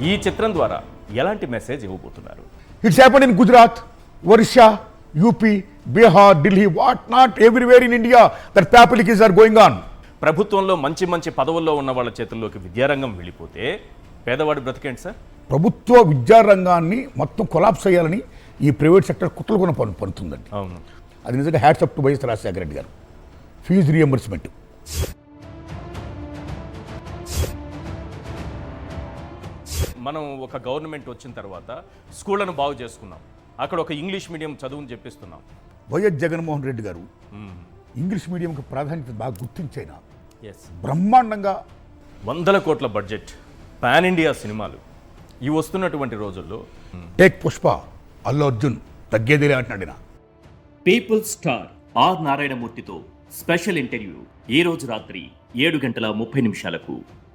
ఈ చిత్రం ద్వారా ఎలాంటి మెసేజ్ ఇవ్వబోతున్నారు? It's happened in Gujarat, Orissa, UP, Bihar, Delhi, what not, everywhere in India that popularities are going on. ప్రభుత్వంలో మంచి మంచి పదవుల్లో ఉన్న వాళ్ళ చేతుల్లోకి విద్యారంగం వెళ్ళిపోతే పేదవాడు బ్రతికేంటి సార్? ప్రభుత్వ విద్యారంగాన్ని మొత్తం కొలాప్స్ అయ్యాలని ఈ ప్రైవేట్ సెక్టర్ కుట్రలు పడుతుందండి. అవును. అది నిజంగా hats up to YS Rajasekhara Reddy garu. Fees reimbursement. మనం ఒక గవర్నమెంట్ వచ్చిన తర్వాత స్కూళ్లను బాగు చేసుకున్నాం, అక్కడ ఒక ఇంగ్లీష్ మీడియం చదువుని చెప్పిస్తున్నాం. వైఎస్ జగన్మోహన్ రెడ్డి గారు ఇంగ్లీష్ మీడియంకి ప్రాధాన్యత బాగా గుర్తించైనా ఎస్, బ్రహ్మాండంగా 100 కోట్ల బడ్జెట్, పాన్ ఇండియా సినిమాలు ఇవి వస్తున్నటువంటి రోజుల్లో టేక్ పుష్ప, అల్లు అర్జున్ తగ్గేదిలే అంటున్నాడు. పీపుల్ స్టార్ ఆర్ నారాయణమూర్తితో స్పెషల్ ఇంటర్వ్యూ ఈ రోజు రాత్రి 7:30 నిమిషాలకు.